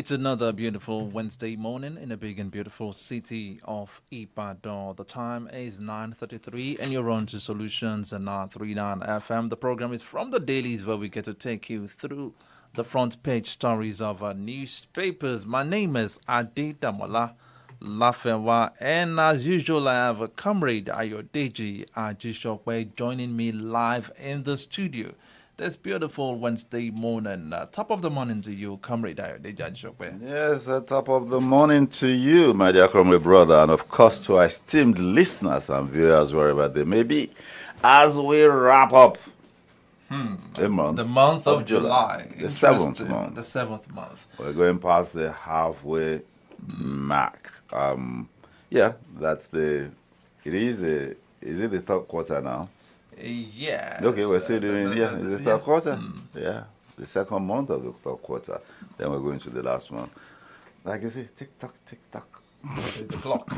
It's another beautiful Wednesday morning in the big and beautiful city of Ibadan. The time is 9:33 and you're on to Solutions and 939 FM. The program is from the dailies where we get to take you through the front page stories of our newspapers. My name is Adedamola Lafewa, and as usual I have a comrade Ayodeji Ajishokwe joining me live in the studio this beautiful Wednesday morning. Top of the morning to you, comrade Ayodeji Ajishokwe. Yes, top of the morning to you, my dear comrade brother, and of course to our esteemed listeners and viewers wherever they may be, as we wrap up the month of July. The seventh month. The seventh month. We're going past the halfway mark. That's is it the third quarter now? Yeah. Okay, we're still doing, is the third quarter? Yeah, the second month of the third quarter. Then we're going to the last one. Like you say, tick-tock, tick-tock. It's the clock.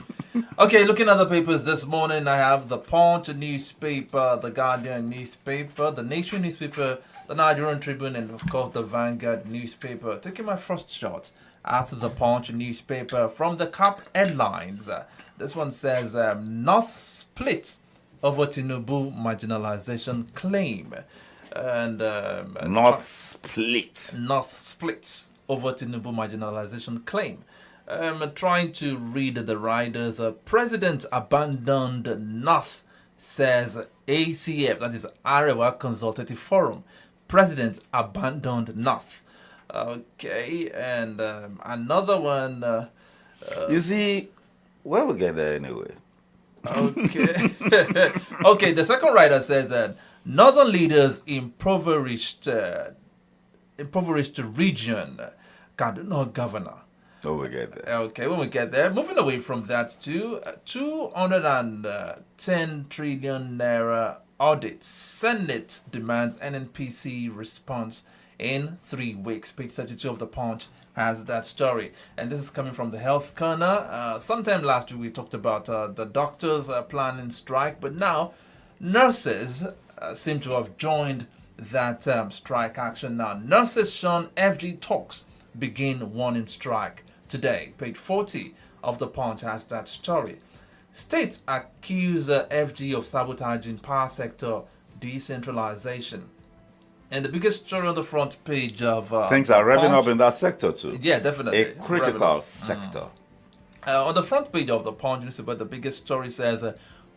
Okay, looking at the papers this morning, I have the Punch newspaper, the Guardian newspaper, the Nation newspaper, the Nigerian Tribune, and of course the Vanguard newspaper. Taking my first shot at the Punch newspaper from the cap headlines. This one says, North split over Tinubu marginalization claim. And North split over Tinubu marginalization claim. Trying to read the riders. President abandoned North, says ACF, that is Arewa Consultative Forum. President abandoned North. Okay, and another one. You see, where we get there anyway? Okay. Okay, the second rider says that northern leaders impoverished region. Kaduna governor. When we get there. Okay, when we get there, moving away from that to 210 trillion naira audit. Senate demands NNPC response in 3 weeks. Page 32 of the Punch has that story. And this is coming from the health corner. Sometime last week we talked about the doctors planning strike, but now nurses seem to have joined that strike action now. Nurses shun FG talks begin warning strike today. Page 40 of the Punch has that story. States accuse FG of sabotaging power sector decentralization. And the biggest story on the front page of things are revving up in that sector too. Yeah, definitely. A critical sector. On the front page of the Punch newspaper, the biggest story says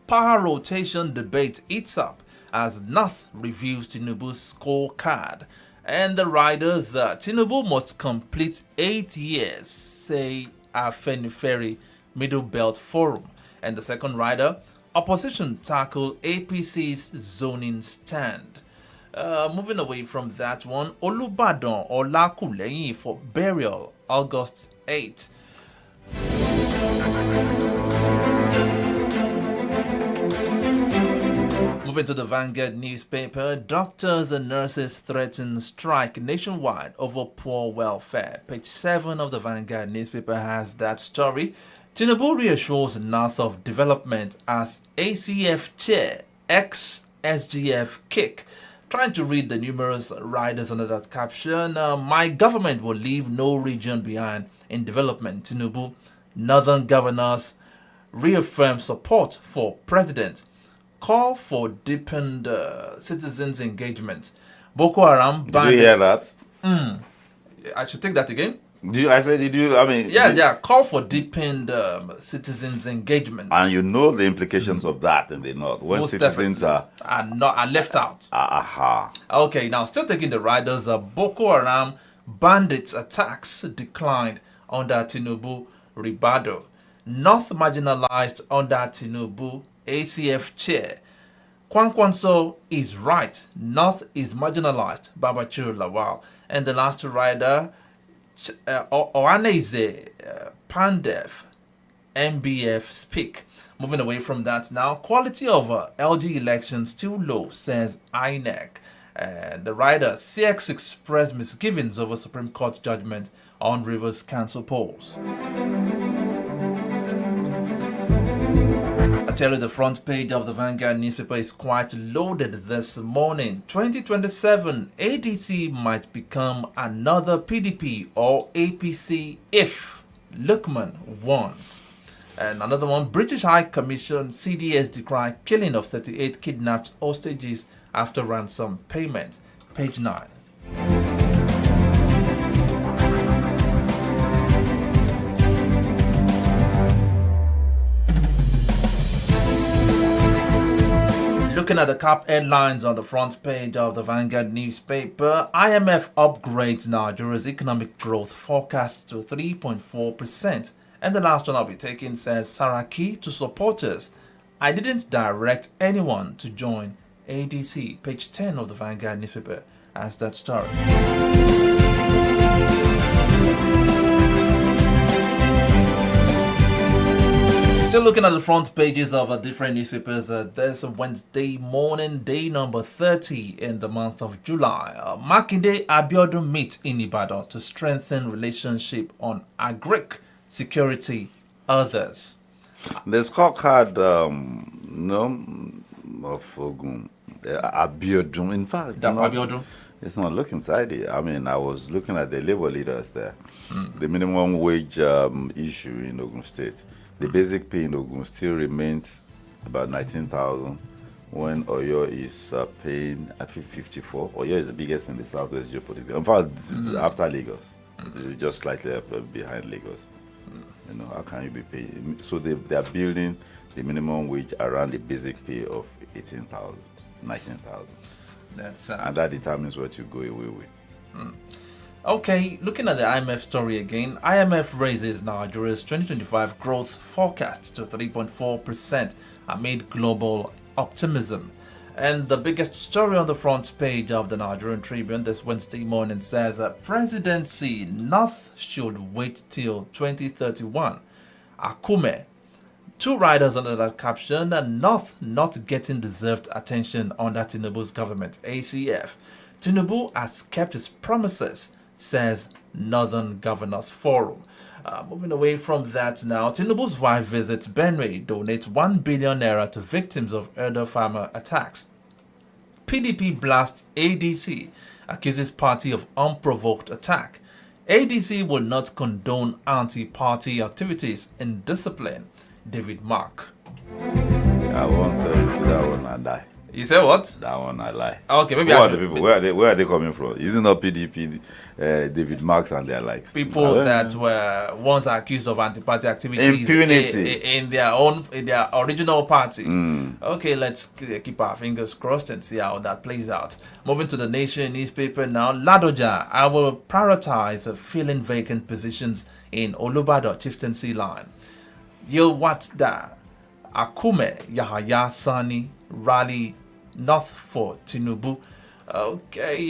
power rotation debate eats up as North reviews Tinubu's scorecard. And the riders, Tinubu must complete 8 years, say Afenifere Middle Belt Forum. And the second rider, opposition tackle APC's zoning stand. Moving away from that one, Olubadan Olakuleyin for burial, August 8. Moving to the Vanguard newspaper, doctors and nurses threaten strike nationwide over poor welfare. Page 7 of the Vanguard newspaper has that story. Tinubu reassures North of development as ACF chair, ex-SGF kick. Trying to read the numerous riders under that caption. My government will leave no region behind in development. Tinubu, northern governors reaffirm support for president. Call for deepened citizens' engagement. Boko Haram bandits. Did you hear that? I should take that again. Yeah. Call for deepened citizens' engagement. And you know the implications of that in the north when Most citizens are left out. Aha. Okay, now still taking the riders. Boko Haram bandits attacks declined under Tinubu Ribado. North marginalized under Tinubu ACF chair. Kwankwanso is right. North is marginalized. Babachir Lawal. And the last rider, Oaneze Pandef, MBF speak. Moving away from that now, quality of LG elections still low, says INEC. The rider, CX expressed misgivings over Supreme Court's judgment on Rivers Council polls. I tell you, the front page of the Vanguard newspaper is quite loaded this morning. 2027 ADC might become another PDP or APC if Lukman warns. And another one, British High Commission CDS decry killing of 38 kidnapped hostages after ransom payment. Page 9. Looking at the top headlines on the front page of the Vanguard newspaper, IMF upgrades Nigeria's economic growth forecast to 3.4%. And the last one I'll be taking says, Saraki to supporters, I didn't direct anyone to join ADC. Page 10 of the Vanguard newspaper has that story. Still looking at the front pages of different newspapers, there's a Wednesday morning, day number 30 in the month of July. Makinde Abiodun meet in Ibadan to strengthen relationship on agric security, others. The scorecard, of Ogun, Abiodun, in fact, Abiodun? It's not looking tidy. I mean, I was looking at the labor leaders there. The minimum wage issue in Ogun State. The basic pay in Ogun still remains about 19,000 when Oyo is paying at 54. Oyo is the biggest in the southwest geopolitical. In fact, after Lagos, it's just slightly behind Lagos. You know, how can you be paying? So they are building the minimum wage around the basic pay of 18,000, 19,000. That's and that determines what you go away with. Okay, looking at the IMF story again, IMF raises Nigeria's 2025 growth forecast to 3.4% amid global optimism. And the biggest story on the front page of the Nigerian Tribune this Wednesday morning says that presidency North should wait till 2031. Akume. Two riders under that caption, North not getting deserved attention under Tinubu's government, ACF. Tinubu has kept his promises, says Northern Governors Forum. Moving away from that now, Tinubu's wife visits Benue, donate 1 billion naira to victims of elder farmer attacks. PDP blasts ADC, accuses party of unprovoked attack. ADC will not condone anti-party activities in discipline. David Mark. I want to see that one and die. You say what? That one I lie. Okay, maybe Who are the people? Where are they coming from? Isn't not PDP, David Marks and their likes? People that were once accused of anti-party activities impunity in their original party. Okay, let's keep our fingers crossed and see how that plays out. Moving to the Nation newspaper now. Ladoja, I will prioritize filling vacant positions in Olubado chieftaincy line. Yilwatda, Akume, Yahaya Sani, rally North for Tinubu. Okay,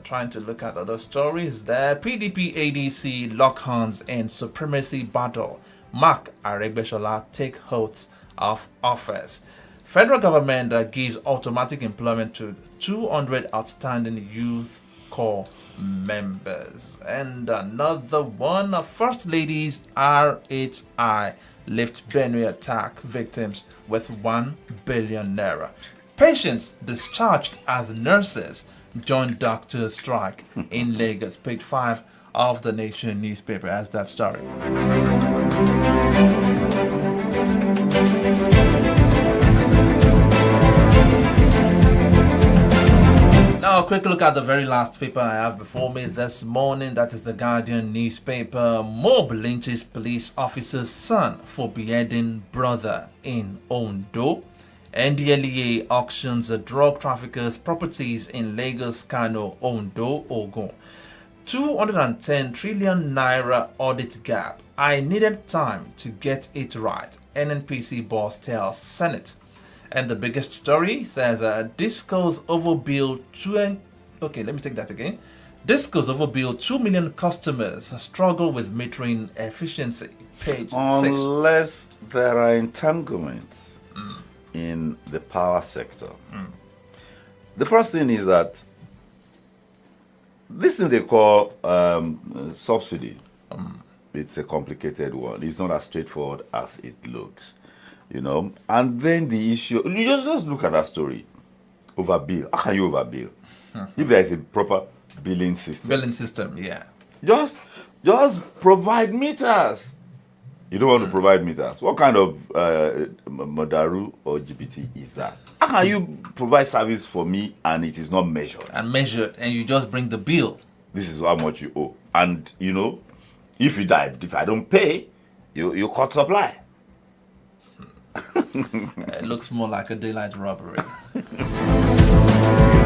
trying to look at other stories there. PDP ADC lock hands in supremacy battle. Mark Arebeshola take oath of office. Federal government gives automatic employment to 200 outstanding youth corps members. And another one, First Ladies RHI lift Benue attack victims with 1 billion naira. Patients discharged as nurses join doctor strike in Lagos. Page 5 of the Nation newspaper has that story. Now, a quick look at the very last paper I have before me this morning. That is the Guardian newspaper. Mob lynches police officer's son for beheading brother in Ondo. NDLEA auctions drug traffickers' properties in Lagos, Kano, Ondo, Ogun. 210 trillion naira audit gap. I needed time to get it right. NNPC boss tells Senate. And the biggest story says Disco's overbilled Disco's overbilled 2 million customers struggle with metering efficiency. Page 6. Unless there are entanglements in the power sector. The first thing is that this thing they call subsidy, it's a complicated one. It's not as straightforward as it looks. And then the issue, you just look at that story. Overbill. How can you overbill? If there is a proper billing system. Billing system, yeah. Just provide meters. You don't want to provide meters. What kind of Madaru or GPT is that? How can you provide service for me and it is not measured? And you just bring the bill. This is how much you owe. And, if I don't pay, you cut supply. It looks more like a daylight robbery.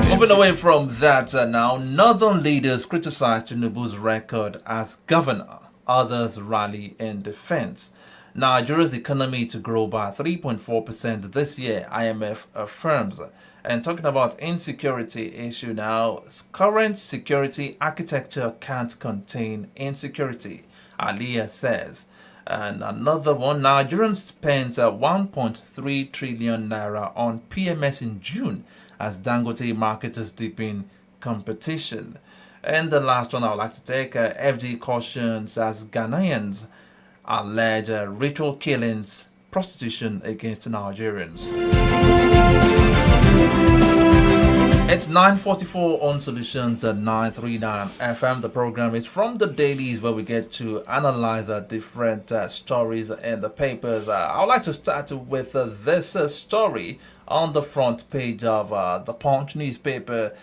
Moving away from that now, northern leaders criticize Tinubu's record as governor. Others rally in defense. Nigeria's economy to grow by 3.4% this year, IMF affirms. And talking about insecurity issue now, current security architecture can't contain insecurity, Aliyah says. And another one, Nigerians spent 1.3 trillion naira on PMS in June as Dangote marketers deep in competition. And the last one I would like to take, FD cautions as Ghanaians allege ritual killings, prostitution against Nigerians. It's 9:44 on Solutions at 939 FM. The program is from the dailies where we get to analyze different stories in the papers. I would like to start with this story on the front page of the Punch newspaper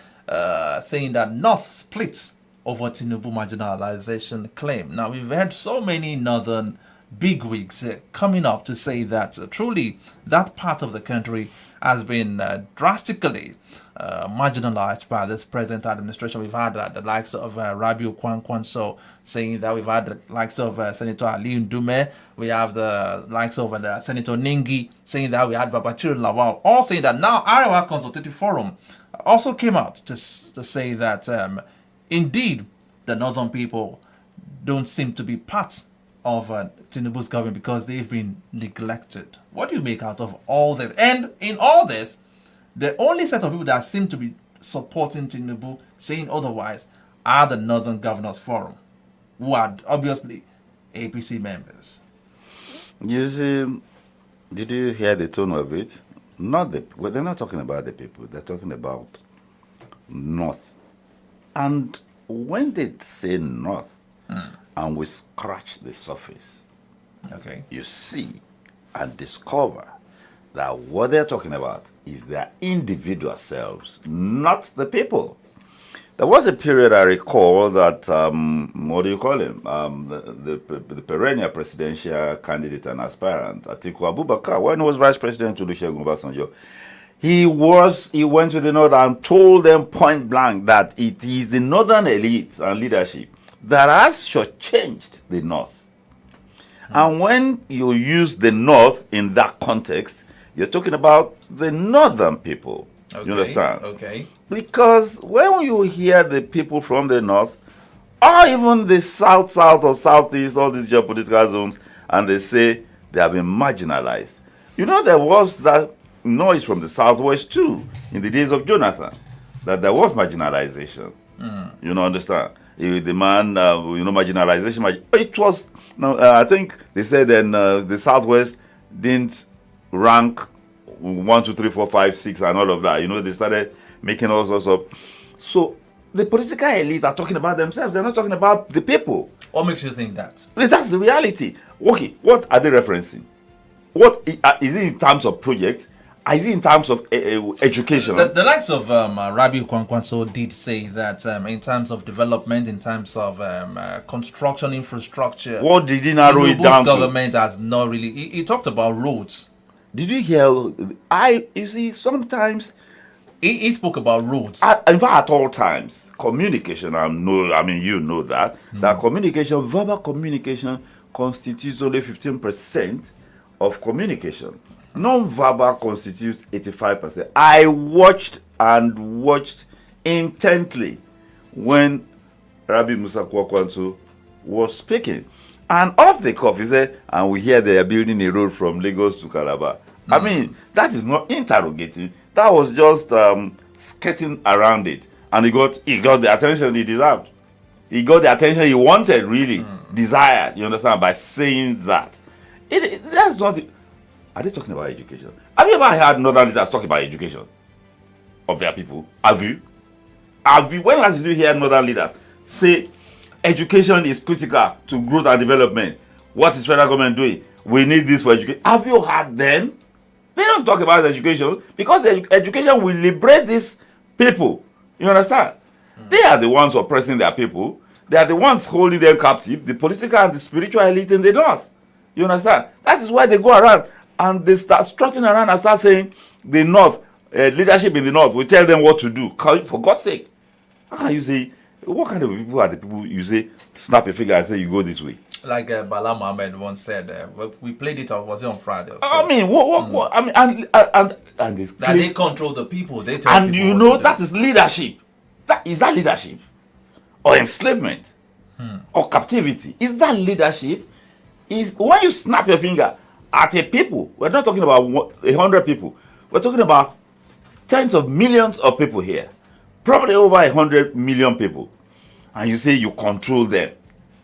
saying that North splits over Tinubu marginalization claim. Now, we've heard so many northern bigwigs coming up to say that truly that part of the country has been drastically marginalized by this present administration. We've had the likes of Rabiu Kwankwanso saying that. We've had the likes of Senator Ali Ndume. We have the likes of Senator Ningi saying that. We had Babachir Lawal all saying that. Now, Arewa Consultative Forum also came out to say that indeed the northern people don't seem to be part of Tinubu's government because they've been neglected. What do you make out of all this? And in all this, the only set of people that seem to be supporting Tinubu, saying otherwise, are the Northern Governors Forum, who are obviously APC members. You see, did you hear the tone of it? They're not talking about the people. They're talking about North. And when they say North, and we scratch the surface, okay, you see and discover that what they're talking about is their individual selves, not the people. There was a period I recall that, what do you call him? The perennial presidential candidate and aspirant, Atiku Abubakar, when he was vice president to Olusegun Obasanjo, he went to the north and told them point blank that it is the northern elite and leadership that has shortchanged the north. And when you use the north in that context, you're talking about the northern people. Okay. You understand? Okay. Because when you hear the people from the north, or even the south or southeast, all these geopolitical zones, and they say they have been marginalized. There was that noise from the southwest too, in the days of Jonathan, that there was marginalization. Understand? The man, marginalization. It was, I think they said then the Southwest didn't rank 1, 2, 3, 4, 5, 6, and all of that. They started making all sorts of. So the political elite are talking about themselves. They're not talking about the people. What makes you think that? That's the reality. Okay, what are they referencing? What is it in terms of projects? Is it in terms of education? The likes of Rabiu Kwankwanso did say that in terms of development, in terms of construction infrastructure, what did he narrow it down to? Government has not really. He talked about roads. Did you hear? You see, sometimes he spoke about roads. In fact, at all times, communication. You know that communication, verbal communication, constitutes only 15% of communication. Non-verbal constitutes 85%. I watched intently when Rabbi Musa Kwakwanso was speaking. And off the cuff, he said, and we hear they are building a road from Lagos to Calabar. That is not interrogating. That was just skirting around it. And he got the attention he deserved. He got the attention he wanted, really, desired, you understand, by saying that. That's not... Are they talking about education? Have you ever heard northern leaders talk about education of their people? Have you? When last did you hear northern leaders say education is critical to growth and development? What is federal government doing? We need this for education. Have you heard them? They don't talk about education because the education will liberate these people. You understand? They are the ones oppressing their people. They are the ones holding them captive, the political and the spiritual elite in the north. You understand? That is why they go around and they start strutting around and start saying the north, leadership in the north will tell them what to do. For God's sake. How can you say, what kind of people are the people you say, snap a finger and say you go this way? Like Bala Mohammed once said, we played it, was it on Friday? I mean, what? I mean, and this that they control the people. They tell and people you know that is leadership. Is that leadership? Or enslavement? Or captivity? Is that leadership? Is when you snap your finger at a people, we're not talking about 100 people. We're talking about tens of millions of people here. Probably over 100 million people. And you say you control them.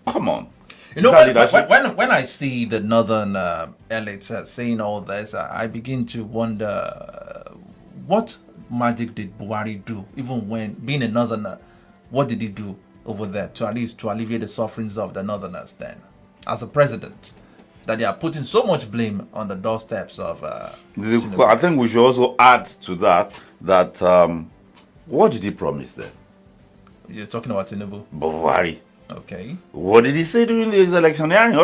Come on. You know, when I see the northern elites saying all this, I begin to wonder what magic did Buhari do, even when being a northerner, what did he do over there to at least to alleviate the sufferings of the northerners then, as a president, that they are putting so much blame on the doorsteps of... I think we should also add to that, what did he promise them? You're talking about Tinubu? Buhari. Okay. What did he say during his electioneering?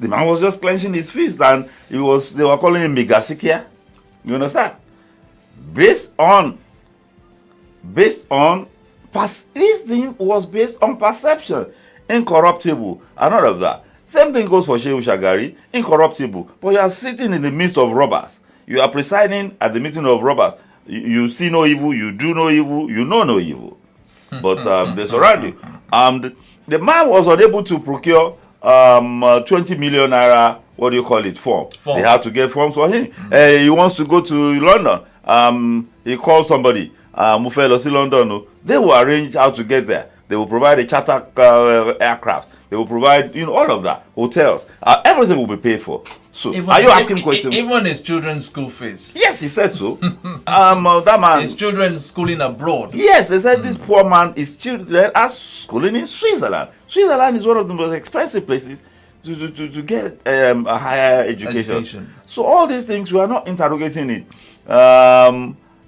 The man was just clenching his fist and they were calling him Megasikia. You understand? This thing was based on perception, incorruptible, and all of that. Same thing goes for Shehu Shagari, incorruptible. But you are sitting in the midst of robbers. You are presiding at the meeting of robbers. You see no evil, you do no evil, you know no evil. But they surround you. The man was unable to procure 20 million naira, what do you call it, form. They had to get forms for him. He wants to go to London. He called somebody, Mufelo London. They will arrange how to get there. They will provide a charter aircraft. They will provide, all of that, hotels. Everything will be paid for. So, are you asking questions? Even his children's school fees. Yes, he said so. That man. His children schooling abroad. Yes, they said this poor man, his children are schooling in Switzerland. Switzerland is one of the most expensive places to get a higher education. So all these things, we are not interrogating it.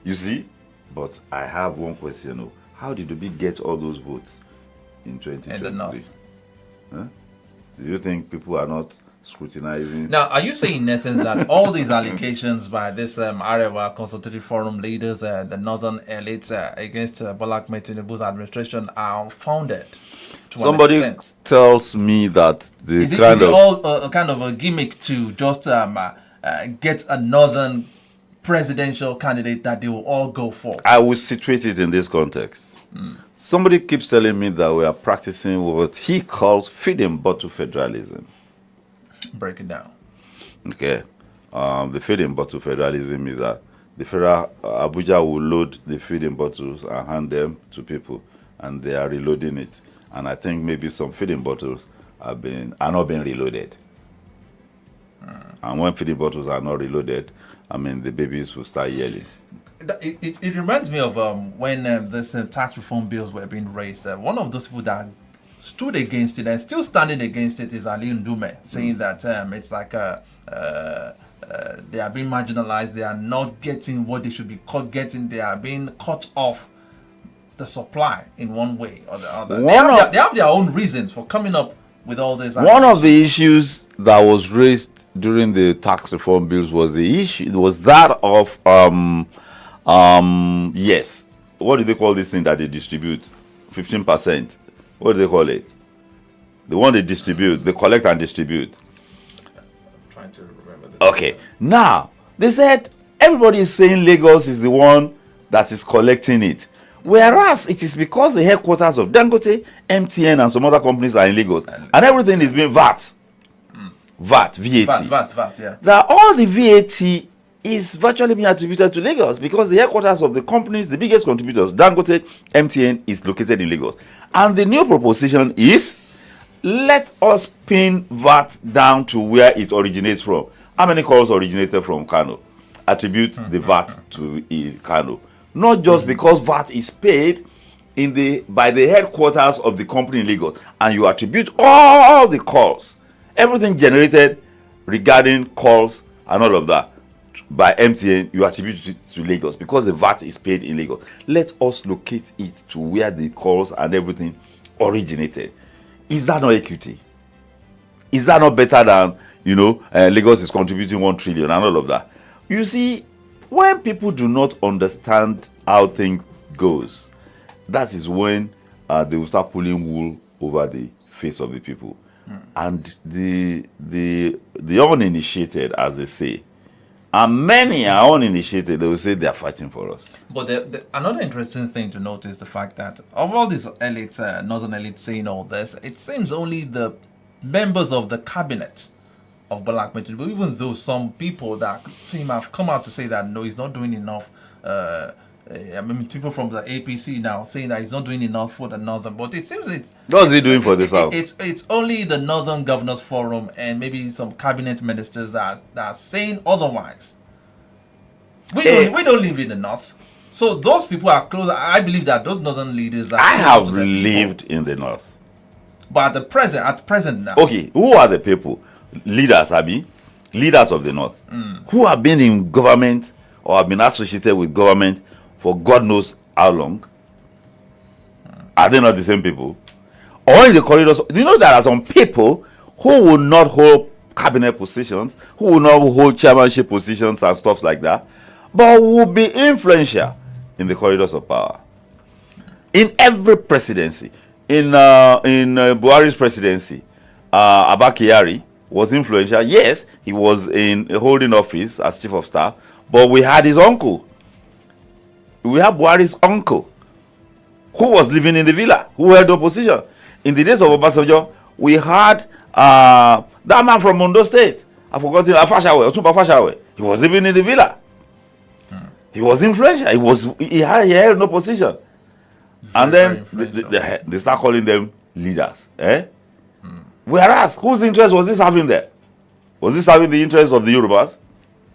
You see, but I have one question. How did Obi get all those votes in 2023? Huh? Do you think people are not scrutinizing? Now, are you saying in essence that all these allegations by this Arewa Consultative Forum leaders, the northern elites against Bola Ahmed Tinubu's administration are unfounded? Somebody tells me that is it all a kind of a gimmick to just get a northern presidential candidate that they will all go for? I will situate it in this context. Somebody keeps telling me that we are practicing what he calls feeding bottle federalism. Break it down. Okay. The feeding bottle federalism is that the federal Abuja will load the feeding bottles and hand them to people, and they are reloading it. And I think maybe some feeding bottles are not being reloaded. And when feeding bottles are not reloaded, the babies will start yelling. It reminds me of when this tax reform bills were being raised. One of those people that stood against it and still standing against it is Ali Ndume, saying that it's like they are being marginalized. They are not getting what they should be getting. They are being cut off the supply in one way or the other. They have their own reasons for coming up with all this. One of the issues that was raised during the tax reform bills was that of yes, what do they call this thing that they distribute? 15%. What do they call it? The one they distribute, they collect and distribute. I'm trying to remember. Okay. Now, they said everybody is saying Lagos is the one that is collecting it. Whereas it is because the headquarters of Dangote, MTN, and some other companies are in Lagos. And everything is being VAT. VAT, yeah. That all the VAT is virtually being attributed to Lagos because the headquarters of the companies, the biggest contributors, Dangote, MTN, is located in Lagos. And the new proposition is, let us pin VAT down to where it originates from. How many calls originated from Kano? Attribute the VAT to Kano. Not just because VAT is paid by the headquarters of the company in Lagos, and you attribute all the calls, everything generated regarding calls and all of that by MTN, you attribute it to Lagos because the VAT is paid in Lagos. Let us locate it to where the calls and everything originated. Is that not equity? Is that not better than, Lagos is contributing 1 trillion and all of that? You see, when people do not understand how things goes, that is when they will start pulling wool over the face of the people. And the uninitiated, as they say, and many are uninitiated, they will say they are fighting for us. But another interesting thing to note is the fact that of all these elites, northern elites saying all this, it seems only the members of the cabinet of Bola Ahmed Tinubu, even though some people that seem have come out to say that no, he's not doing enough. People from the APC now saying that he's not doing enough for the northern, but it seems what is he doing for the south? It's only the Northern Governors Forum and maybe some cabinet ministers that are saying otherwise. We don't live in the north, so those people are close. I believe that those northern leaders are. I have lived in the north, but at present now. Okay, who are the people? Leaders, leaders of the north, who have been in government or have been associated with government for God knows how long. Are they not the same people? Or in the corridors? Do you know there are some people who will not hold cabinet positions, who will not hold chairmanship positions and stuff like that, but will be influential in the corridors of power? In every presidency, in Buhari's presidency, Abba Kyari was influential. Yes, he was in a holding office as chief of staff, but we had his uncle. We have Buhari's uncle, who was living in the villa, who held the opposition. In the days of Obasanjo, we had that man from Ondo State. I forgot him, Otumba Fashawe. He was living in the villa. He was influential. He held no position. And then they start calling them leaders. Whereas, whose interest was this having there? Was this having the interest of the Yorubas?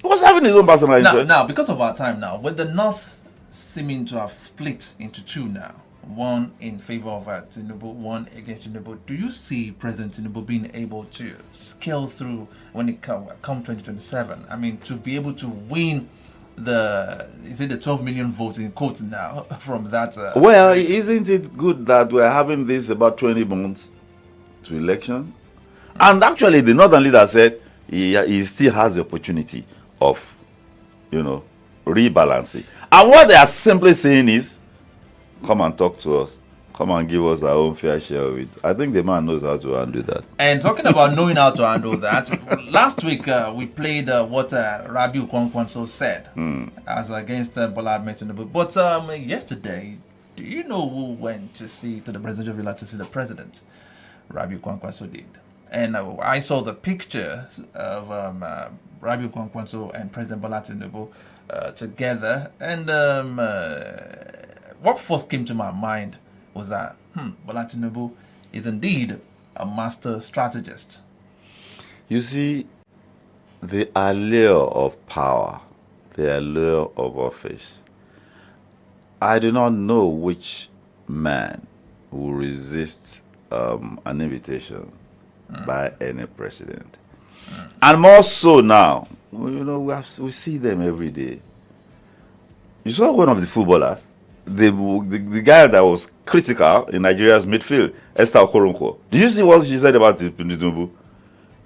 He was having his own personal interest. Now, because of our time now, with the North seeming to have split into two now, one in favor of Tinubu, one against Tinubu, do you see President Tinubu being able to scale through when it come 2027? I mean, to be able to win the 12 million votes in quotes now from that? Well, isn't it good that we're having this about 20 months to election? And actually, the northern leader said he still has the opportunity of, rebalancing. And what they are simply saying is, come and talk to us. Come and give us our own fair share of it. I think the man knows how to handle that. And talking about knowing how to handle that, last week we played what Rabiu Kwankwanso said as against Bola Ahmed Tinubu. But yesterday, do you know who went to the presidential villa to see the president? Rabiu Kwankwanso did. And I saw the picture of Rabiu Kwankwanso and President Bola Tinubu together. And what first came to my mind was that Bola Tinubu is indeed a master strategist. You see, the allure of power, the allure of office, I do not know which man will resist an invitation by any president. And more so now, we see them every day. You saw one of the footballers, the guy that was critical in Nigeria's midfield, Esther Okoronkwo. Did you see what she said about Tinubu?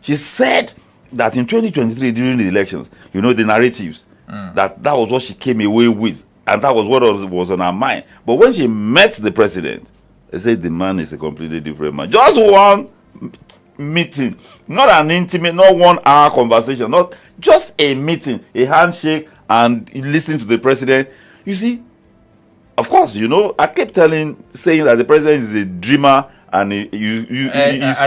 She said that in 2023 during the elections, the narratives, that was what she came away with, and that was what was on her mind. But when she met the president, they said the man is a completely different man. Just one meeting, not an intimate, not 1 hour conversation, not just a meeting, a handshake, and listening to the president. You see, of course, I kept saying that the president is a dreamer, and I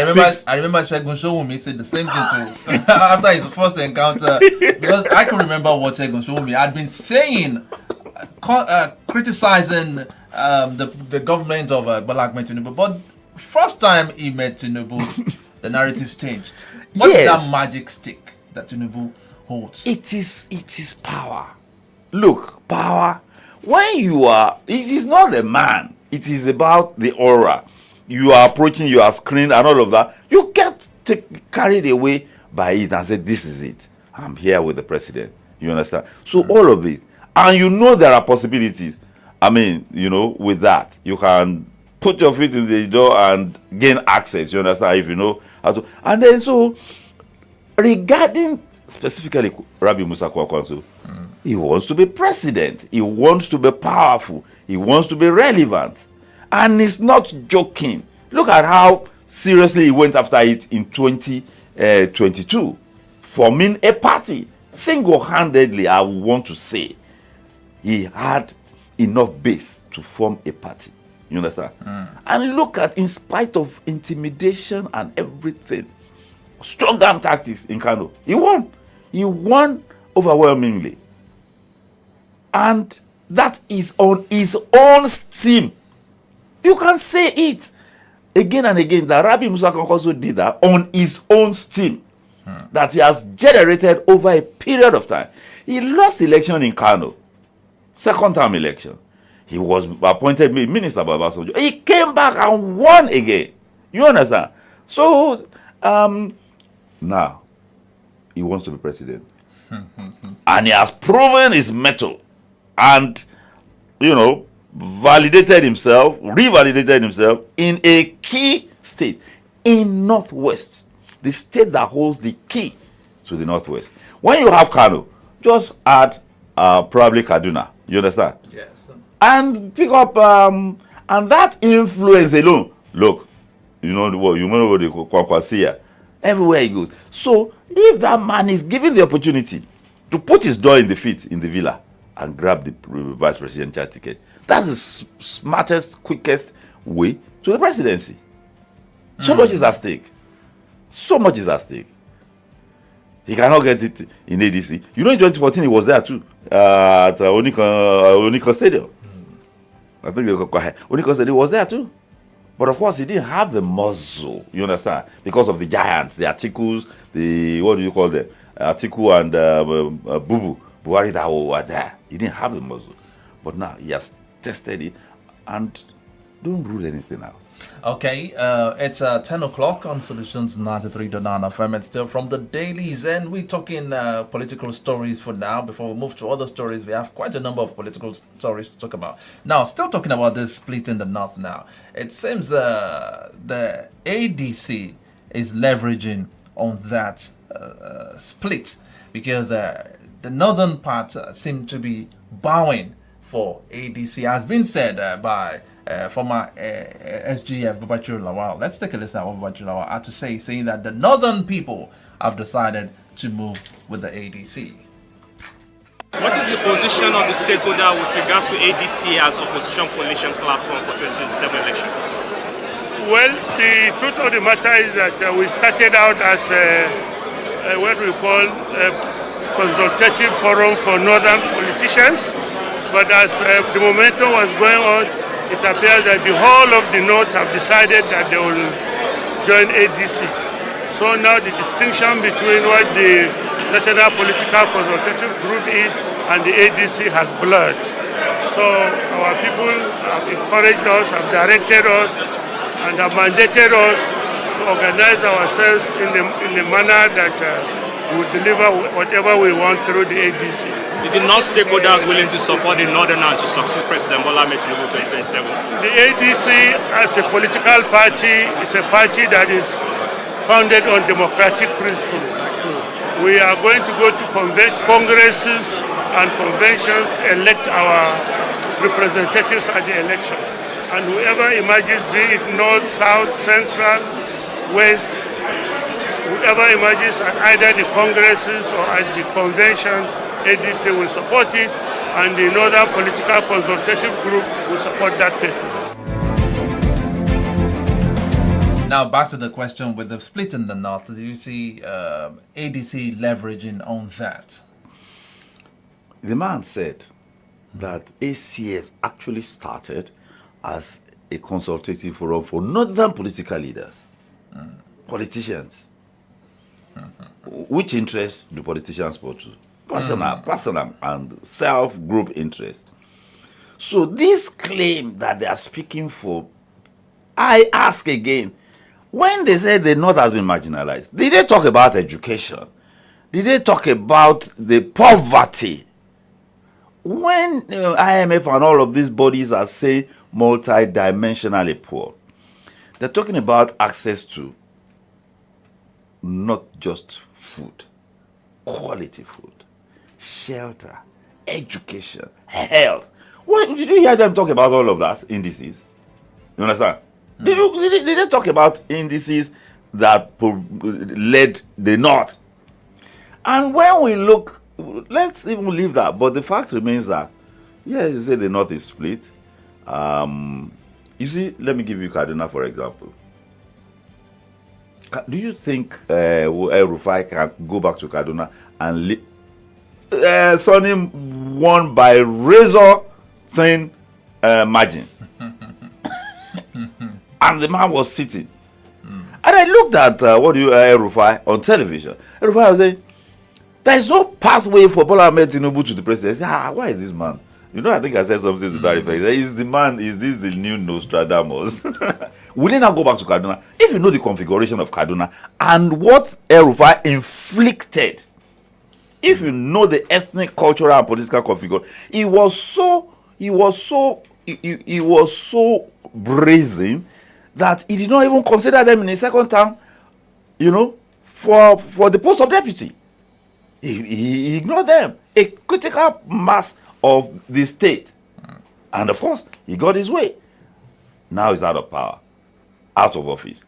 remember Segun Showunmi said the same thing too after his first encounter, because I can remember what Segun Showunmi had been saying, criticizing the government of Bola Ahmed Tinubu. But first time he met Tinubu, the narratives changed. What's that magic stick that Tinubu holds? It is power. Look, power. When you are, it is not the man. It is about the aura. You are approaching, you are screened, and all of that. You get carried away by it and say, "This is it. I'm here with the president." You understand? So all of it, and you know there are possibilities. I mean, with that, you can put your feet in the door and gain access. You understand? If you know how to. And then so, regarding specifically Rabi Musa Kwankwaso, he wants to be president. He wants to be powerful. He wants to be relevant. And he's not joking. Look at how seriously he went after it in 2022. Forming a party. Single-handedly, I want to say, he had enough base to form a party. You understand? And look at, in spite of intimidation and everything, strong arm tactics in Kano, he won. He won overwhelmingly. And that is on his own steam. You can say it again and again that Rabi Musa Kwankwaso did that on his own steam that he has generated over a period of time. He lost election in Kano, second term election. He was appointed minister by Obasanjo. He came back and won again. You understand? So now he wants to be president. And he has proven his mettle and revalidated himself in a key state in Northwest, the state that holds the key to the Northwest. When you have Kano, just add probably Kaduna. You understand? Yes. And pick up and that influence alone. Look, you know what they call Kwankwasia. Everywhere he goes. So if that man is given the opportunity to put his door in the feet in the villa and grab the vice presidential ticket, that's the smartest, quickest way to the presidency. So much is at stake. So much is at stake. He cannot get it in ADC. In 2014 he was there too at Onika Stadium. I think Onika Stadium was there too. But of course, he didn't have the muscle, you understand? Because of the giants, the Atikus, what do you call them? Atiku and Bubu, Buhari that were there. He didn't have the muscle. But now he has tested it and don't rule anything out. Okay, it's 10 o'clock on Solutions 93.9 FM. It's still from the dailies, and we're talking political stories for now. Before we move to other stories, we have quite a number of political stories to talk about. Now, still talking about this split in the north now. It seems the ADC is leveraging on that split because the northern part seem to be bowing for ADC, has been said by former SGF Babachir Lawal. Let's take a listen at what Babachir Lawal had to say, saying that the northern people have decided to move with the ADC. What is the position of the stakeholder with regards to ADC as opposition coalition platform for 2027 election? Well, the truth of the matter is that we started out as what we call a consultative forum for northern politicians, but as the momentum was going on, it appears that the whole of the North have decided that they will join ADC. So now the distinction between what the National Political Consultative Group is and the ADC has blurred. So our people have encouraged us, have directed us, and have mandated us to organize ourselves in the manner that we will deliver whatever we want through the ADC. Is the North stakeholders willing to support the Northerners to succeed President Bola Ahmed Tinubu 2027? The ADC as a political party is a party that is founded on democratic principles. We are going to go to congresses and conventions to elect our representatives at the election. And whoever emerges, be it North, South, Central, West, whoever emerges at either the congresses or at the convention, ADC will support it, and the Northern Political Consultative Group will support that person. Now, back to the question with the split in the north. Do you see ADC leveraging on that? The man said that ACF actually started as a consultative forum for northern political leaders, politicians. Which interest do politicians pursue? Personal and self-group interest. So this claim that they are speaking for, I ask again, when they say the North has been marginalized, did they talk about education? Did they talk about the poverty? When IMF and all of these bodies are saying multidimensionally poor, they're talking about access to not just food, quality food, shelter, education, health. Did you hear them talk about all of that indices? You understand? Did they talk about indices that led the North? And when we look, let's even leave that. But the fact remains that, yes, you say the North is split. You see, let me give you Kaduna, for example. Do you think Rufai can go back to Kaduna and Sonny won by razor-thin margin? And the man was sitting. And I looked at Rufai on television. Rufai was saying, there is no pathway for Bola Ahmed Tinubu to the president. I said, why is this man? You know, I think I said something to that effect. Is the man, is this the new Nostradamus? Will he now go back to Kaduna? If you know the configuration of Kaduna and what Rufai inflicted, if you know the ethnic, cultural, and political configuration, he was so brazen that he did not even consider them in a second term, for the post of deputy. He ignored them, a critical mass of the state. And of course, he got his way. Now he's out of power, out of office.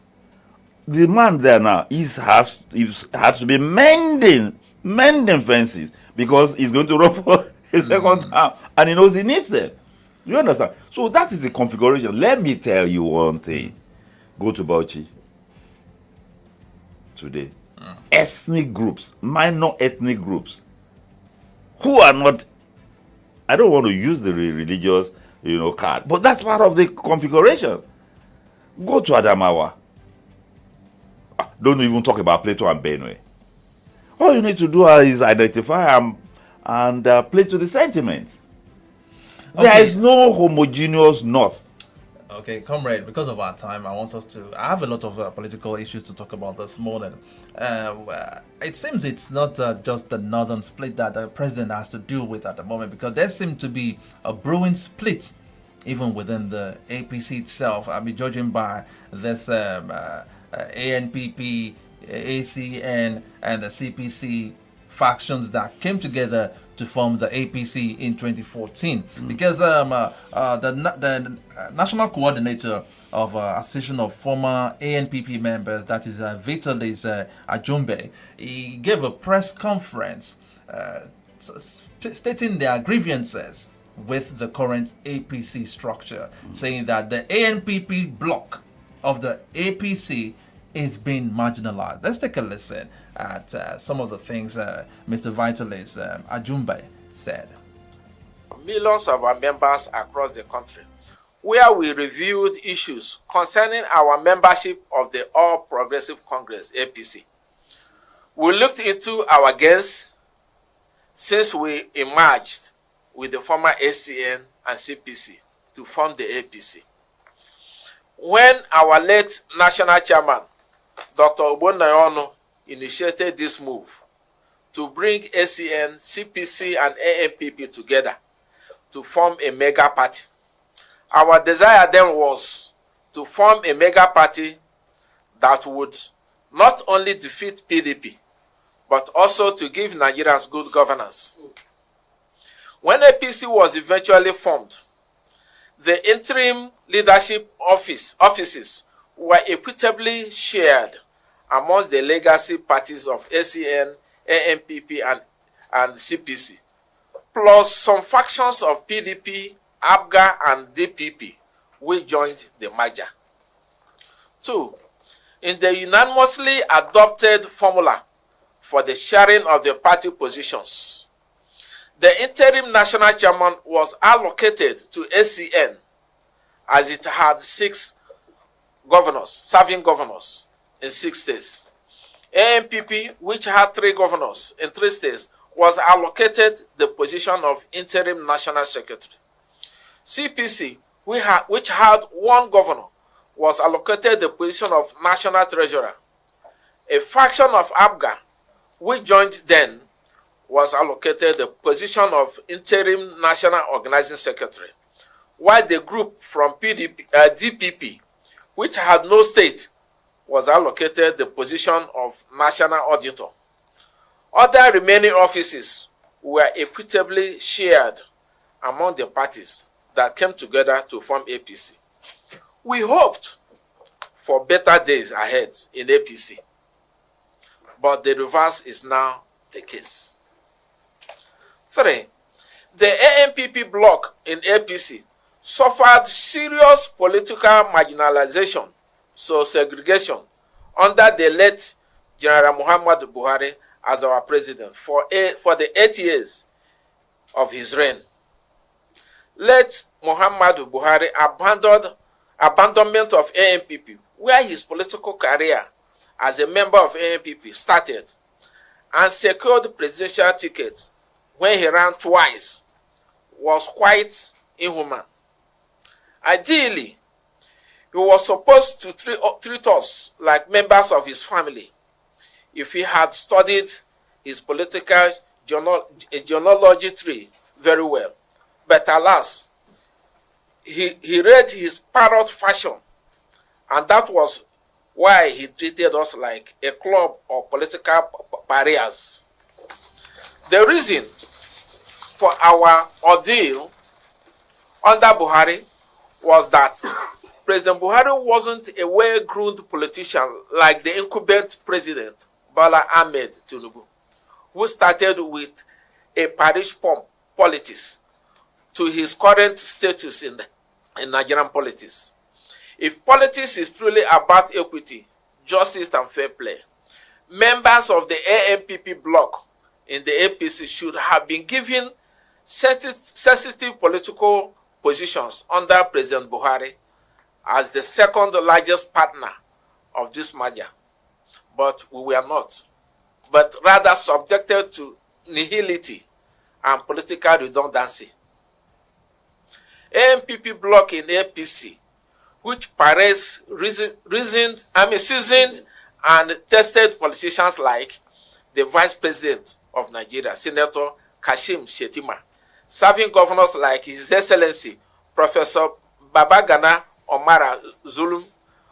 The man there now has to be mending fences because he's going to run for a second term and he knows he needs them. You understand? So that is the configuration. Let me tell you one thing. Go to Bauchi today. Ethnic groups, minor ethnic groups, who are not, I don't want to use the religious, card, but that's part of the configuration. Go to Adamawa. Don't even talk about Plateau and Benue. All you need to do is identify and play to the sentiments. Okay. There is no homogeneous North. Okay, comrade, because of our time, I have a lot of political issues to talk about this morning. It seems it's not just the northern split that the president has to deal with at the moment, because there seems to be a brewing split even within the APC itself. I mean, judging by this ANPP, ACN, and the CPC factions that came together to form the APC in 2014, because the national coordinator of Association of former ANPP members, that is Vitalis Ajumbe, he gave a press conference stating their grievances with the current APC structure, saying that the ANPP block of the APC is being marginalized. Let's take a listen at some of the things Mr. Vitalis Ajumbe said. Millions of our members across the country, where we reviewed issues concerning our membership of the All Progressive Congress, APC. We looked into our gains since we emerged with the former ACN and CPC to form the APC. When our late national chairman, Dr. Ogbonnayono, initiated this move to bring ACN, CPC, and ANPP together to form a mega party, our desire then was to form a mega party that would not only defeat PDP, but also to give Nigerians good governance. When APC was eventually formed, the interim leadership offices were equitably shared amongst the legacy parties of ACN, ANPP, and CPC, plus some factions of PDP, ABGA, and DPP, which joined the merger. 2. In the unanimously adopted formula for the sharing of the party positions, the interim national chairman was allocated to ACN, as it had 6 governors, serving governors in 6 states. ANPP, which had 3 governors in 3 states, was allocated the position of interim national secretary. CPC, which had 1 governor, was allocated the position of national treasurer. A faction of ABGA, which joined then, was allocated the position of interim national organizing secretary, while the group from DPP, which had no state, was allocated the position of national auditor. Other remaining offices were equitably shared among the parties that came together to form APC. We hoped for better days ahead in APC, but the reverse is now the case. 3. The ANPP bloc in APC suffered serious political marginalization, so segregation, under the late General Muhammadu Buhari as our president for the 8 years of his reign. Late Muhammadu Buhari abandonment of ANPP, where his political career as a member of ANPP started, and secured presidential tickets when he ran twice, was quite inhuman. Ideally, he was supposed to treat us like members of his family if he had studied his political genealogy tree very well. But alas, he read his parrot fashion, and that was why he treated us like a club of political pariahs. The reason for our ordeal under Buhari was that President Buhari wasn't a well-groomed politician like the incumbent president, Bola Ahmed Tinubu, who started with a parish pump politics to his current status in Nigerian politics. If politics is truly about equity, justice, and fair play, members of the ANPP bloc in the APC should have been given sensitive political positions under President Buhari as the second largest partner of this merger. But we were not, but rather subjected to nihility and political redundancy. ANPP bloc in APC, which parades seasoned and tested politicians like the Vice President of Nigeria, Senator Kashim Shettima, serving governors like His Excellency Professor Babagana Omara Zulum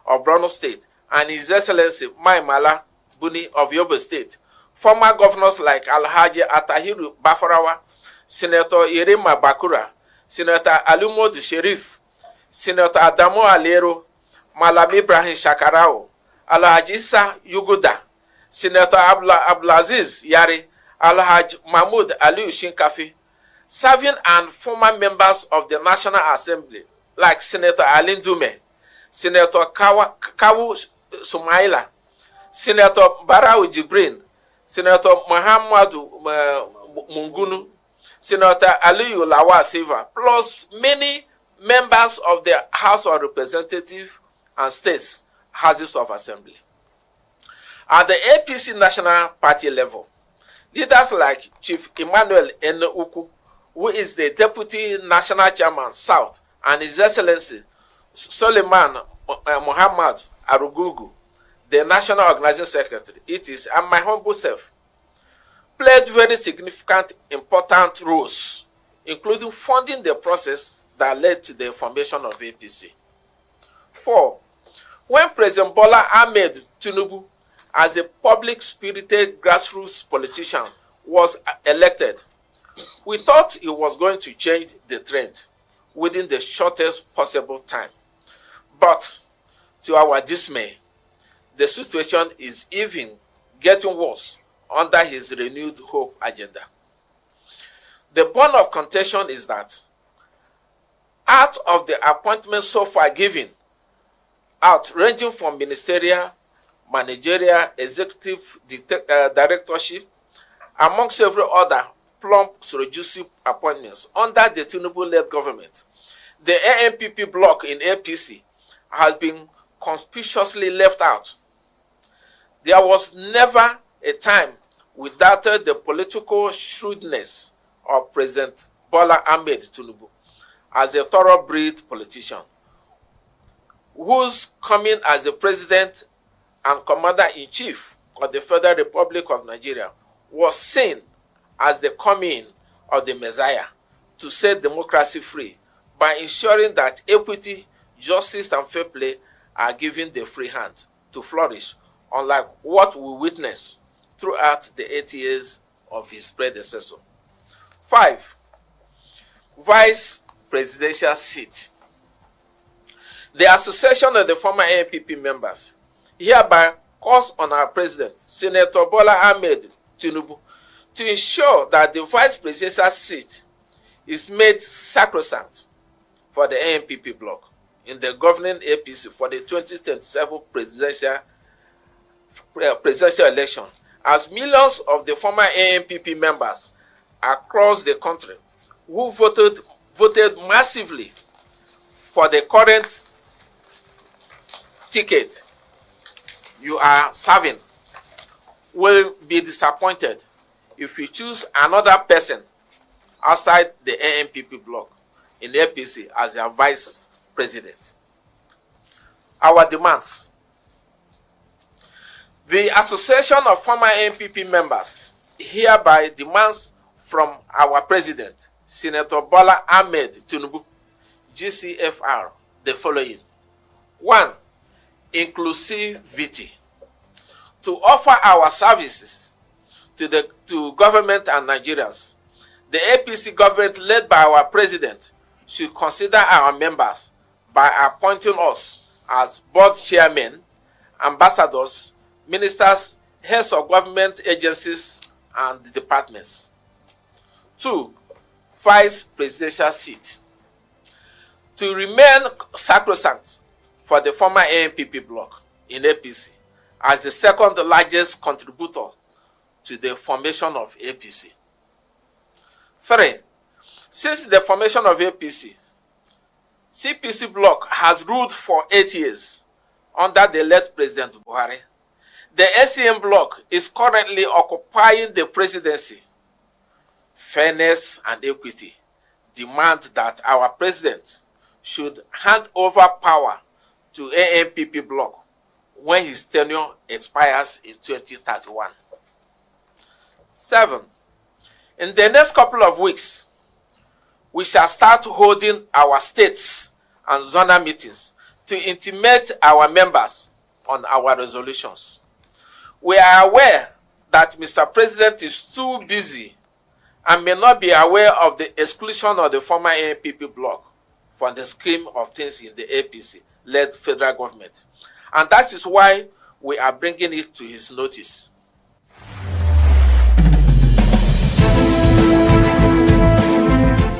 of Borno State and His Excellency Maimala Buni of Yobe State, former governors like Alhaji Atahiru Bafarawa, Senator Irima Bakura, Senator Alumod Sherif, Senator Adamu Alero, Malam Ibrahim Shakarao, Alhaji Isa Yuguda, Senator Abdulaziz Yari, Alhaji Mahmoud Aliyu Shinkafi, serving and former members of the National Assembly like Senator Alin Dume, Senator Kawu Sumaila, Senator Barau Jibrin, Senator Muhammadu Mungunu, Senator Aliyu Lawa Silva, plus many members of the House of Representatives and States Houses of Assembly. At the APC National Party level, leaders like Chief Emmanuel Uku, who is the Deputy National Chairman South, and His Excellency Suleiman Muhammad Arugungu, the National Organizing Secretary, and my humble self, played very significant, important roles, including funding the process that led to the formation of APC. 4. When President Bola Ahmed Tinubu, as a public-spirited grassroots politician, was elected, we thought he was going to change the trend within the shortest possible time. But, to our dismay, the situation is even getting worse under his renewed hope agenda. The bone of contention is that out of the appointments so far given out, ranging from ministerial, managerial, executive directorship, among several other plump surrogacy appointments under the Tinubu-led government, the ANPP bloc in APC has been conspicuously left out. There was never a time we doubted the political shrewdness of President Bola Ahmed Tinubu as a thoroughbred politician, whose coming as the president and commander-in-chief of the Federal Republic of Nigeria was seen as the coming of the Messiah to set democracy free by ensuring that equity, justice, and fair play are given the free hand to flourish, unlike what we witnessed throughout the 8 years of his predecessor. 5. Vice presidential seat. The Association of the former ANPP members hereby calls on our president, Senator Bola Ahmed Tinubu, to ensure that the vice presidential seat is made sacrosanct for the ANPP bloc in the governing APC for the 2027 presidential election, as millions of the former ANPP members across the country who voted massively for the current ticket you are serving will be disappointed if you choose another person outside the ANPP bloc in the APC as their vice president. Our demands. The Association of Former ANPP members hereby demands from our president, Senator Bola Ahmed Tinubu, GCFR, the following. 1. Inclusivity. To offer our services to government and Nigerians, the APC government led by our president should consider our members by appointing us as board chairmen, ambassadors, ministers, heads of government agencies and departments. 2. Vice presidential seat. To remain sacrosanct for the former ANPP bloc in APC as the second largest contributor to the formation of APC. 3. Since the formation of APC, CPC bloc has ruled for 8 years under the late President Buhari. The SCM bloc is currently occupying the presidency. Fairness and equity demand that our president should hand over power to ANPP bloc when his tenure expires in 2031. 7. In the next couple of weeks, we shall start holding our states and zonal meetings to intimate our members on our resolutions. We are aware that Mr. President is too busy and may not be aware of the exclusion of the former ANPP bloc from the scheme of things in the APC-led federal government. And that is why we are bringing it to his notice.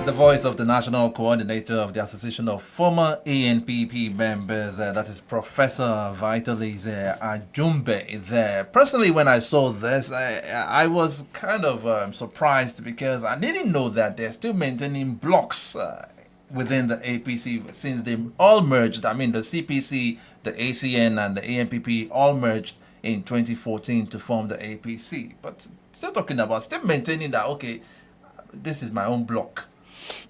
The voice of the National Coordinator of the Association of Former ANPP Members, that is Professor Vitalis Ajumbe there. Personally, when I saw this, I was kind of surprised because I didn't know that they're still maintaining blocks within the APC since they all merged. I mean, the CPC, the ACN, and the ANPP all merged in 2014 to form the APC. But still talking about still maintaining that, okay, this is my own block.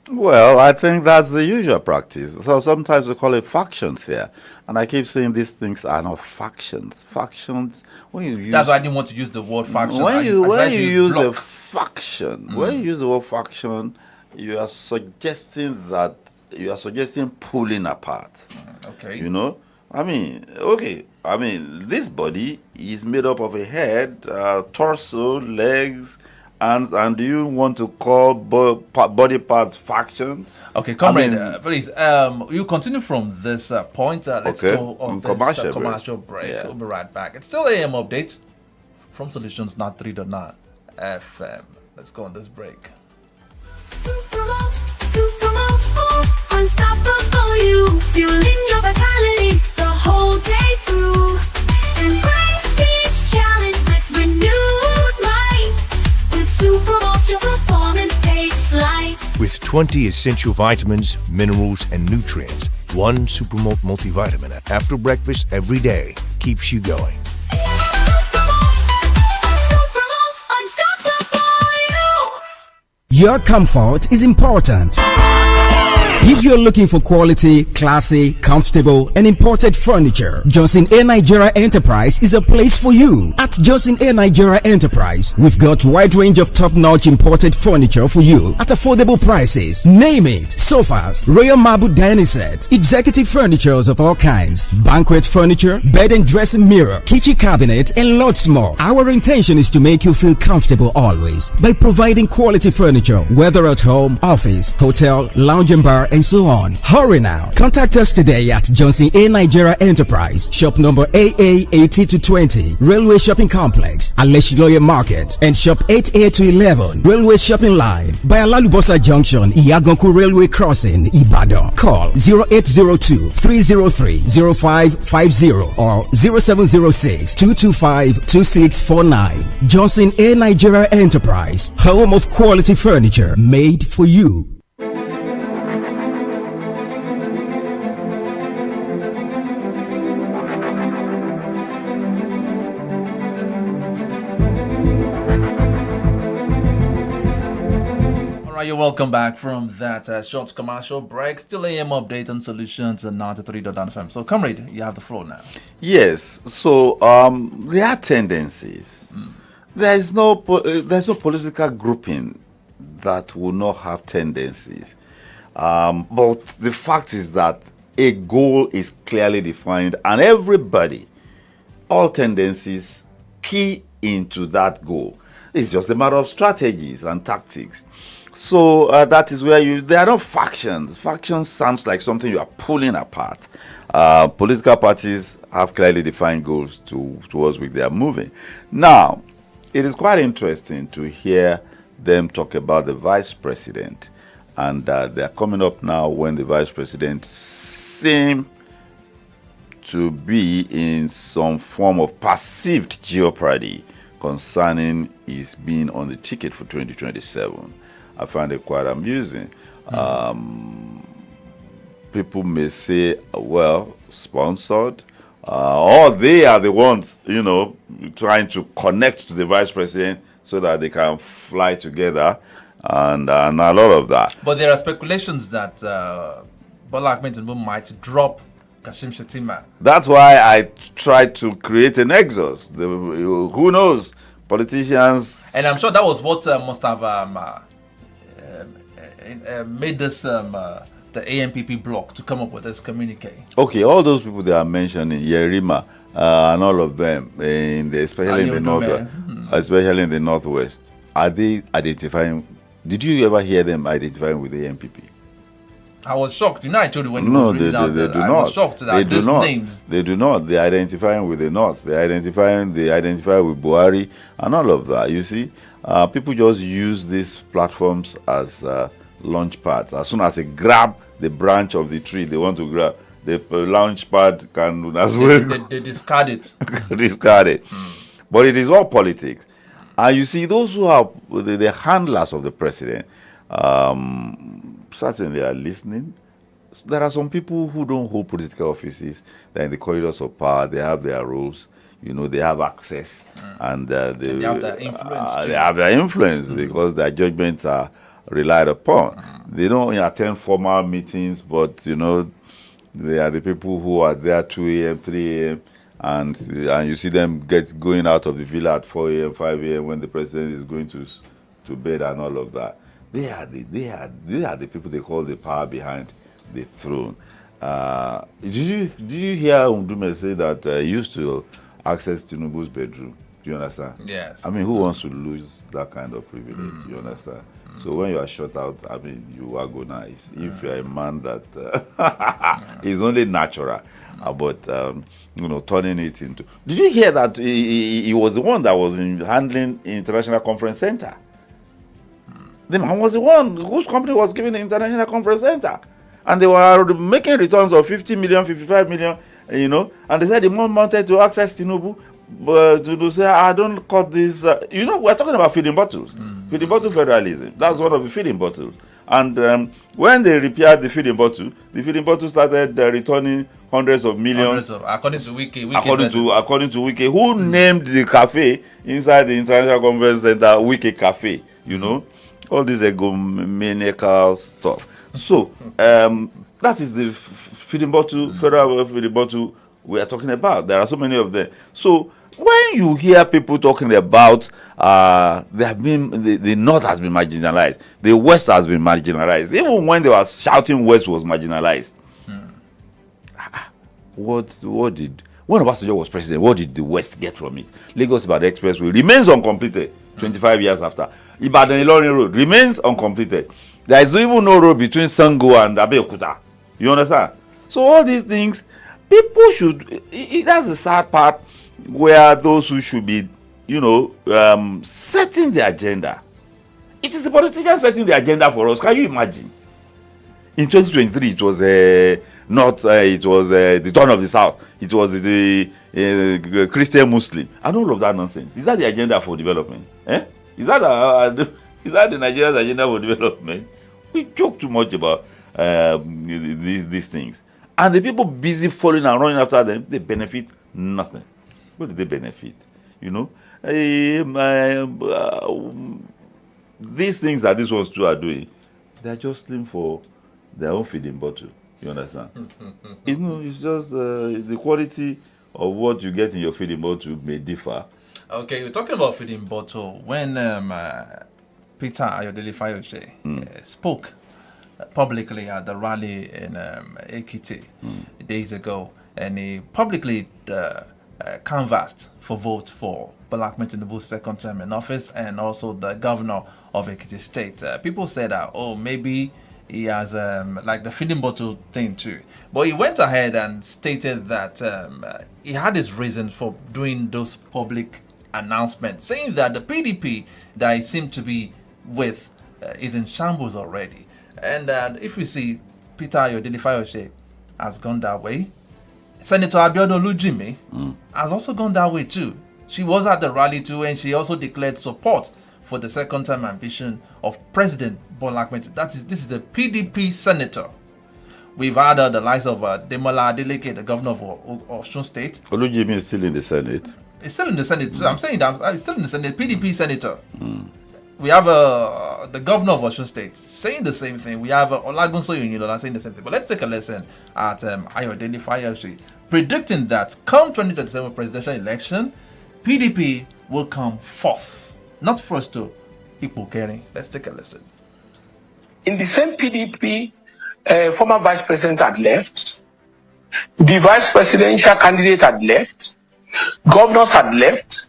Well, I think that's the usual practice. So sometimes we call it factions here. And I keep saying these things are not factions. Factions, when you use... That's why I didn't want to use the word faction. When you use a block. faction, when you use the word faction, you are suggesting pulling apart. Okay. You know? I mean, okay. I mean, this body is made up of a head, torso, legs, and do you want to call body parts factions? Okay, comrade, please. You continue from this point. Let's go on this commercial break. Yeah. We'll be right back. It's still AM update from Solutions Not 3.9 FM. Let's go on this break. Unstoppable you, fueling your vitality the whole day through. Embrace each challenge with renewed might. With Supermalt, your performance takes flight. With 20 essential vitamins, minerals, and nutrients, one Supermalt multivitamin after breakfast every day keeps you going. Your comfort is important. If you're looking for quality, classy, comfortable, and imported furniture, Johnson A. Nigeria Enterprise is a place for you. At Johnson A. Nigeria Enterprise, we've got wide range of top-notch imported furniture for you at affordable prices. Name it: sofas, royal marble dining set, executive furnitures of all kinds, banquet furniture, bed and dressing mirror, kitchen cabinet, and lots more. Our intention is to make you feel comfortable always by providing quality furniture, whether at home, office, hotel, lounge and bar, and so on. Hurry now. Contact us today at Johnson A. Nigeria Enterprise, shop number AA 80-20, Railway Shopping Complex, Aleshiloye Market, and shop 8A to 11, Railway Shopping Line, by Alalubosa Junction, Iyaganku Railway Crossing, Ibadan. Call 0802-303-0550 or 0706-225-2649. Johnson A. Nigeria Enterprise, home of quality furniture made for you. You're welcome back from that short commercial break. Still AM update on solutions and 93.9 FM. So, comrade, you have the floor now. Yes. So, there are tendencies. There's no political grouping that will not have tendencies. But the fact is that a goal is clearly defined, and everybody, all tendencies, key into that goal. It's just a matter of strategies and tactics. So that is where there are no factions. Factions sounds like something you are pulling apart. Political parties have clearly defined goals towards which they are moving. Now, it is quite interesting to hear them talk about the vice president. And they are coming up now when the vice president seems to be in some form of perceived jeopardy concerning his being on the ticket for 2027. I find it quite amusing. People may say, well, sponsored, or they are the ones, trying to connect to the vice president so that they can fly together and a lot of that. But there are speculations that Bola Ahmed Tinubu might drop Kashim Shettima. That's why I tried to create a nexus. Who knows? Politicians. And I'm sure that was what must have made this the ANPP bloc to come up with this communique. Okay, all those people they are mentioning, Yerima and all of them, especially in the northwest, are they identifying? Did you ever hear them identifying with the ANPP? I was shocked. I told you when no, you was reading out they do I not. was shocked that they do these not. names. They do not. They are identifying with the north. They identify with Buhari and all of that. You see, people just use these platforms as launch pads. As soon as they grab the branch of the tree they want to grab, the launch pad can as well. They discard it. Discard it. But it is all politics. And you see, those who are the handlers of the president, certainly are listening. There are some people who don't hold political offices. They're in the corridors of power. They have their roles. They have access. And they have their influence. They have their influence because their judgments are relied upon. They don't attend formal meetings, but, they are the people who are there 2 a.m., 3 a.m., and you see them going out of the villa at 4 a.m., 5 a.m. when the president is going to bed and all of that. They are the people they call the power behind the throne. Did you hear Undume say that he used to access Tinubu's bedroom? Do you understand? Yes. I mean, who wants to lose that kind of privilege? Do you understand? So when you are shut out, I mean, you are nice. If you are a man that is only natural, but turning it into. Did you hear that he was the one that was handling International Conference Center? The man was the one whose company was giving the International Conference Center, and they were making returns of 50 million, 55 million, and they said the man wanted to access Tinubu. But to say, I don't cut this. We're talking about feeding bottles. Feeding bottle federalism. That's one of the feeding bottles. And when they repaired the feeding bottle started returning hundreds of millions. According to Wiki. According to Wiki, who named the cafe inside the International Conference Center Wiki Cafe, All this egomaniacal stuff. So, that is the feeding bottle, federal feeding bottle we are talking about. There are so many of them. So, when you hear people talking about the North has been marginalized, the West has been marginalized, even when they were shouting West was marginalized, when Obasanjo was president, what did the West get from it? Lagos-Ibadan Expressway remains uncompleted 25 years after. Ibadan-Ilorin Road remains uncompleted. There is even no road between Sango and Abeokuta. You understand? So all these things, people should, that's the sad part, where those who should be, setting the agenda. It is the politicians setting the agenda for us. Can you imagine? In 2023, it was the turn of the South. It was the Christian Muslim and all of that nonsense. Is that the agenda for development? Is that the Nigeria's agenda for development? We joke too much about these things, and the people busy following and running after them, they benefit nothing. What do they benefit? These things that these ones two are doing, they're just looking for their own feeding bottle. You understand? It's just the quality of what you get in your feeding bottle may differ. Okay, you're talking about feeding bottle. When Peter Ayodele Fayose spoke publicly at the rally in Ekiti days ago, and he publicly canvassed for vote for Bola Ahmed Tinubu's second term in office, and also the governor of Ekiti State. People said that, maybe he has like the feeding bottle thing too. But he went ahead and stated that he had his reasons for doing those public announcements, saying that the PDP that he seemed to be with is in shambles already. And if we see Peter Ayodele Fayose has gone that way, Senator Abiodun Olujimi has also gone that way too. She was at the rally too, and she also declared support for the second term ambition of President Bola Ahmed. This is a PDP senator. We've had the likes of Demola Adeleke, the governor of Osun State. Olujimi is still in the Senate. It's still in the Senate. I'm saying that it's still in the Senate. PDP senator. We have the governor of Osun State saying the same thing. We have Olagunso Oyinlola saying the same thing. But let's take a lesson at Ayodele Fayose, predicting that come 2027 presidential election, PDP will come fourth, not first to Ipokeri. Let's take a listen. In the same PDP, former vice president had left, the vice presidential candidate had left, governors had left,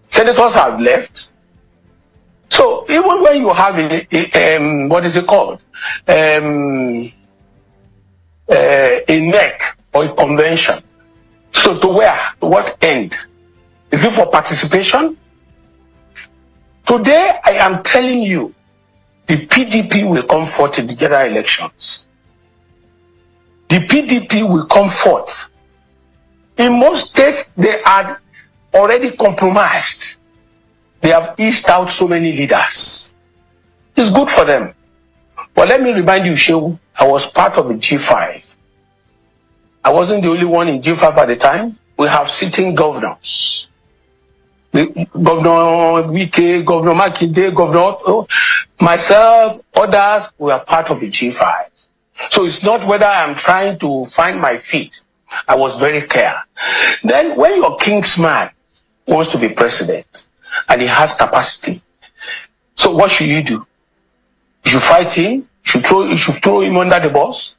senators had left. So even when you have what is it called? A NEC or a convention. So to where? To what end? Is it for participation? Today I am telling you, the PDP will come forth in the general elections. The PDP will come forth. In most states, they are already compromised. They have eased out so many leaders. It's good for them. But let me remind you, Shehu, I was part of the G5. I wasn't the only one in G5 at the time. We have sitting governors. Governor Wike, Governor Makinde, Governor myself, others, we are part of the G5. So it's not whether I'm trying to find my feet. I was very clear. Then when your king's man wants to be president and he has capacity, so what should you do? You should fight him. You should throw him under the bus.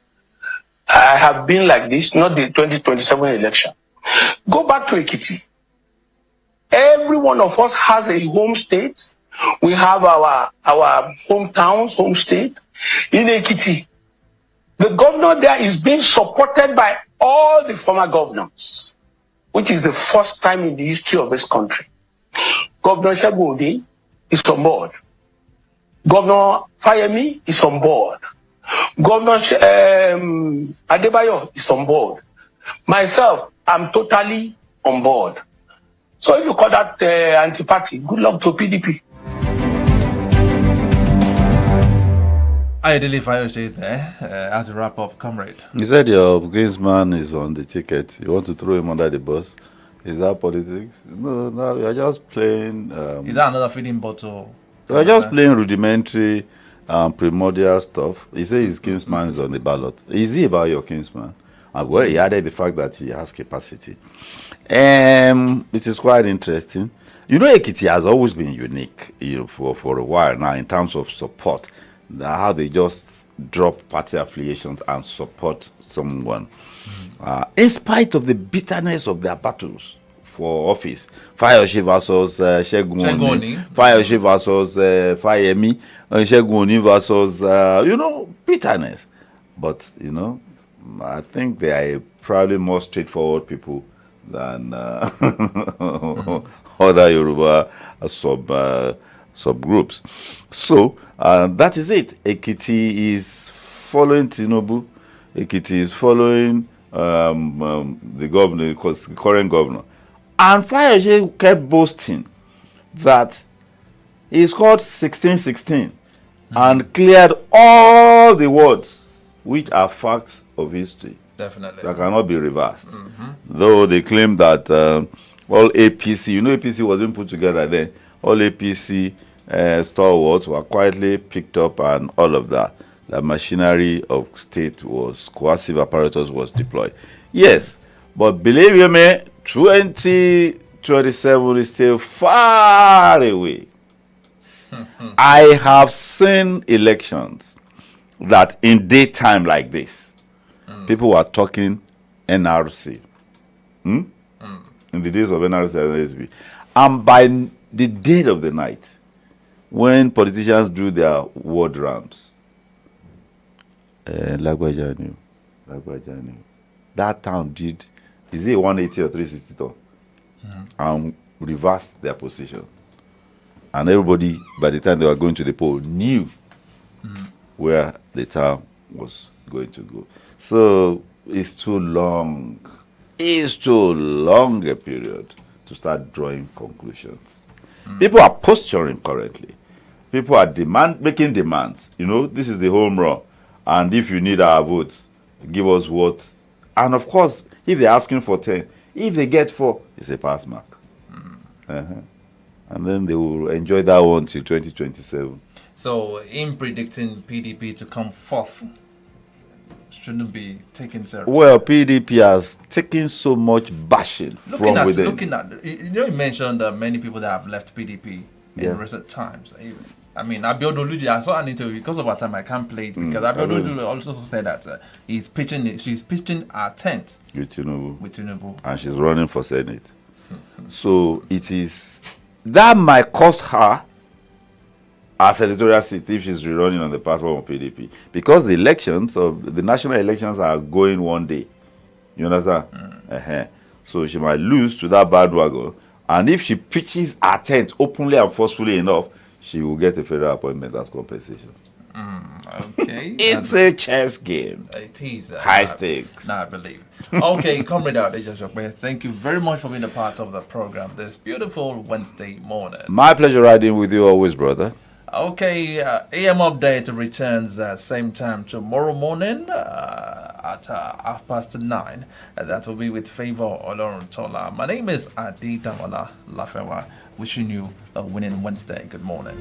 I have been like this, not the 2027 election. Go back to Ekiti. Every one of us has a home state. We have our hometowns, home state. In Ekiti, the governor there is being supported by all the former governors, which is the first time in the history of this country. Governor Shagudi is on board. Governor Fayemi is on board. Governor Adebayo is on board. Myself, I'm totally on board. So if you call that anti-party, good luck to PDP. Ayodele Fayose there as a wrap-up, comrade. You said your Greensman is on the ticket. You want to throw him under the bus. Is that politics? No, we are just playing. Is that another feeding bottle? They were just playing rudimentary, primordial stuff. He said his kinsman is on the ballot. Is he about your kinsman? And well, he added the fact that he has capacity. It is quite interesting. You know, Ekiti has always been unique, for a while now in terms of support. How they just drop party affiliations and support someone. In spite of the bitterness of their battles for office. Fayoshi versus Segun Oni. Fayoshi versus Fayemi. Segun Oni versus, bitterness. But, I think they are probably more straightforward people than other Yoruba subgroups. So, that is it. Ekiti is following Tinubu. Ekiti is following the governor, the current governor. And Fayoje kept boasting that he scored 16-16 and cleared all the words which are facts of history. Definitely. That cannot be reversed. Though they claim that all APC, APC was being put together then, all APC stalwarts were quietly picked up and all of that. The machinery of state was, coercive apparatus was deployed. Yes, but believe you me, 2027 is still far away. I have seen elections that in daytime like this, people were talking NRC. In the days of NRC and SB. And by the dead of the night, when politicians do their ward rounds, that town did, is it 180 or 360 ton? And reversed their position. And everybody, by the time they were going to the poll, knew where the town was going to go. So it's too long. It's too long a period to start drawing conclusions. People are posturing currently. People are making demands. This is the home run. And if you need our votes, give us what. And of course, if they're asking for 10, if they get 4, it's a pass mark. And then they will enjoy that one till 2027. So, in predicting PDP to come forth, shouldn't be taken seriously. Well, PDP has taken so much bashing from within. Looking at, you mentioned that many people that have left PDP in recent times. I mean, Abiodun Oluji, I saw an interview, because of our time I can't play it, because Abiodun Oluji also said that she's pitching a tent with Tinubu. And she's running for Senate. So that might cost her a senatorial seat if she's rerunning on the platform of PDP. Because the national elections are going one day. You understand? So she might lose to that bandwagon. And if she pitches a tent openly and forcefully enough, she will get a federal appointment as compensation. Okay. It's a chess game. It is. High stakes. I believe. Okay, Comrade Adejoshokwe, thank you very much for being a part of the program this beautiful Wednesday morning. My pleasure riding with you always, brother. Okay, AM Update returns same time tomorrow morning at 9:30. That will be with Favor Oloruntola. My name is Adi Damola Lafewa. Wishing you a winning Wednesday. Good morning.